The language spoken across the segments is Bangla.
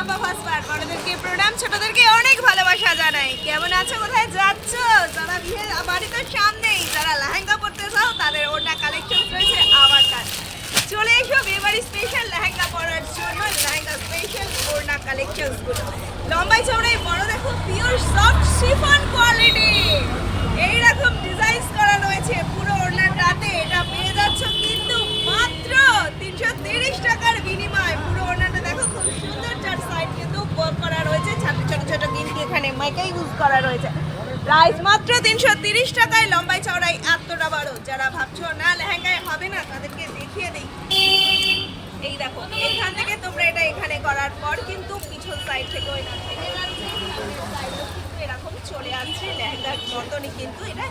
বাবা ভাসবার বড়দেরকে প্রণাম, ছোটদেরকে অনেক ভালোবাসা জানাই। কেমন আছো, কোথায় যাচ্ছ? যারা বিয়ে বাড়িতে সামনেই যারা লেহেঙ্গা পরতে চাও তাদের ওড়না কালেকশন রয়েছে আমার কাছে। চলে এসো বিয়েবাড়ি স্পেশাল লেহেঙ্গা পরার জন্য। লেহেঙ্গা স্পেশাল ওড়না কালেকশন গুলো লম্বাই চওড়াই বড়, দেখো পিওর সফট শিফন কোয়ালিটি, এইরকম ডিজাইন করা রয়েছে পুরো ওড়নাটাতে। এটা পেয়ে যাচ্ছ কিন্তু মাত্র 330 টাকার বিনিময়। পুরো ওড়নাটা দেখো খুব সুন্দর, চার সাইড কিন্তু ওয়ার্ক করা রয়েছে, ছোট ছোট কিন্তু এখানে মাইকা ইউজ করা রয়েছে। প্রাইস মাত্র 330 টাকায়, লম্বাই চওড়াই এতটা বড়। যারা ভাবছো না লেহেঙ্গায় হবে না তাদেরকে দেখিয়ে দিই। এই দেখো এখান থেকে তোমরা এটা এখানে করার পর কিন্তু পিছন সাইড থেকে ওইটা থেকে এরকম চলে আসছে লেহেঙ্গার মতনই, কিন্তু এটা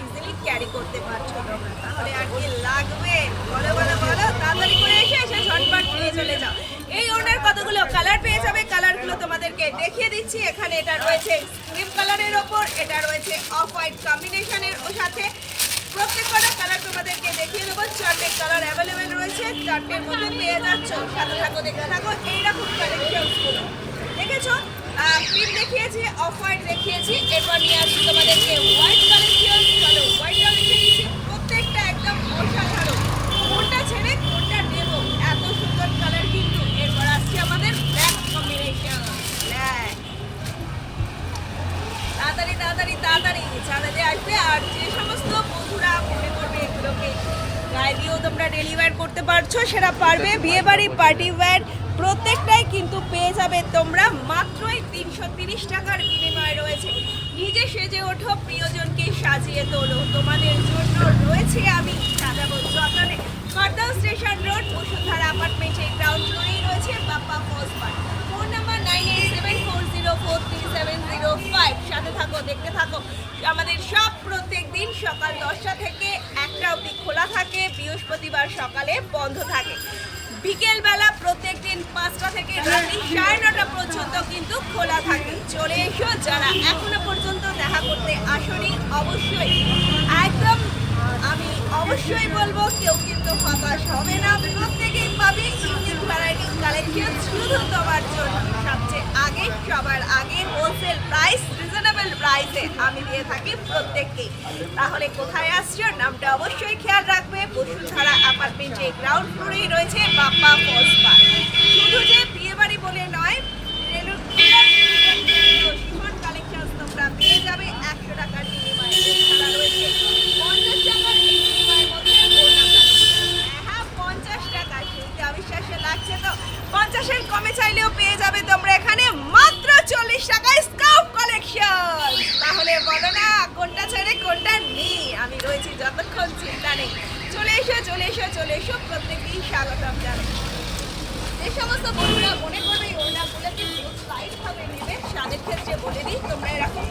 ইজিলি ক্যারি করতে পারছো তোমরা। তাহলে আর কি লাগবে বলো বলো বলো, তাড়াতাড়ি করে এসে ঝটপট নিয়ে চলে যাও। এই ওড়নার কতগুলো কালার পেয়ে যাবে, কালারগুলো তোমাদেরকে দেখিয়ে দিচ্ছি। এখানে এটা রয়েছে ক্রিম কালারের ওপর, এটা রয়েছে অফ হোয়াইট কম্বিনেশনের ও সাথে। প্রত্যেকটা কালার তোমাদেরকে দেখিয়ে দেবো। 4টে কালার অ্যাভেলেবেল রয়েছে, 4টের মধ্যে পেয়ে যাচ্ছ। সাথে থাকো, দেখতে থাকো এইরকম কালেকশনগুলো। দেখেছো ক্রিম দেখিয়েছি, অফ হোয়াইট দেখিয়েছি, এরপর নিয়ে আসছি তোমাদেরকে হোয়াইট কালেকশন। চলো হোয়াইটটা দেখে নিচ্ছি, প্রত্যেকটা একদম অসাধারণ। কোনটা ছেড়ে কোনটা নেব, এত সুন্দর কালার কিন্তু। এরপর আসছে আমাদের ব্ল্যাক কম্বিনেশন, ব্ল্যাক। তাড়াতাড়ি তাড়াতাড়ি তাড়াতাড়ি চ্যানেলে আসবে। আর যে সমস্ত বন্ধুরা মনে করবে এগুলোকে গায়ে দিয়েও তোমরা ডেলিভার করতে পারছো, সেটা পারবে। বিয়েবাড়ি পার্টি ওয়্যার প্রত্যেকটাই কিন্তু পেয়ে যাবে তোমরা মাত্রই 330 টাকার বিনিময় রয়েছে। নিজে সেজে ওঠো, প্রিয়জনকে সাজিয়ে তোলো, তোমাদের জন্য রয়েছে আমি সাজাবো যতনে। খড়দহ স্টেশন রোড, বসুন্ধরা অ্যাপার্টমেন্টের গ্রাউন্ড ফ্লোরেই রয়েছে বাপ্পা ফোসবার। Phone number 9874043705। সাথে থাকো, দেখতে থাকো। আমাদের সব প্রত্যেক দিন সকাল 10টা থেকে 1টা অবধি খোলা থাকে, বৃহস্পতিবার সকালে বন্ধ থাকে। বিকেলবেলা প্রত্যেক দিন 5টা থেকে রাত্রি 9:30 পর্যন্ত কিন্তু খোলা থাকে। চলে এসো, যারা এখনো পর্যন্ত দেখা করতে আসনি অবশ্যই একদম আমি অবশ্যই বলবো কেউ কিন্তু হতাশ হবে না। প্রত্যেকেই পাবে ইউনিক ভ্যারাইটি কালেকশন শুধু তোমার জন্য। সবচেয়ে আগে, সবার আগে হোলসেল প্রাইস, রিজনেবল প্রাইসে আমি দিয়ে থাকি প্রত্যেককে। তাহলে কোথায় আসছো, নামটা অবশ্যই খেয়াল রাখবে। বসুন্ধরা অ্যাপার্টমেন্টের গ্রাউন্ড ফ্লোরেই রয়েছে বাপ্পা ফোসবার। শুধু যে বিয়েবাড়ি বলে নয়, কালেকশন তোমরা পেয়ে যাবে 100 টাকার বিনিময়ে। এছাড়া রয়েছে 50 টাকার বিনিময়ের মধ্যে ওড়না কালেকশন। হ্যাঁ 50 টাকা, শুনতে অবিশ্বাস্য লাগছে তো? 50-এর কমে চাইলেও পেয়ে যাবে তোমরা এখানে মাত্র 40 টাকায় স্কাউট কালেকশন। তাহলে বলো না কোনটা ছেড়ে কোনটা নেই, আমি রয়েছি যতক্ষণ চিন্তা নেই। চলে এসো চলে এসো চলে এসো, প্রত্যেকেই স্বাগতম জানাই। যে সমস্ত বন্ধুরা মনে করবে এই ওড়নাগুলোকে লাইটভাবে নেবে, তাদের ক্ষেত্রে বলে দিই তোমরা এরকম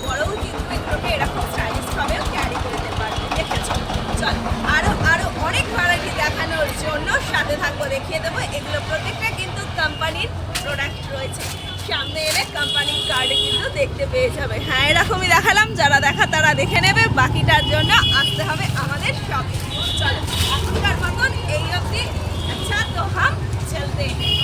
বড়ও কিন্তু এগুলোকে এরকম স্টাইলিশভাবেও ক্যারি করতে পারবে। দেখেছো? চল আরও আরও অনেক ভ্যারাইটি দেখানোর জন্য সাথে থাকবো, দেখিয়ে দেবো। এগুলো প্রত্যেকটা কিন্তু কোম্পানির প্রোডাক্ট রয়েছে। সামনে এলে কোম্পানির কার্ডে কিন্তু দেখতে পেয়ে যাবে। হ্যাঁ এরকমই দেখালাম, যারা দেখা তারা দেখে নেবে, বাকিটার জন্য আসতে হবে আমাদের শপে। চলো এখনকার মতন এই অবধি। আচ্ছা তো হাম চলতে हैं।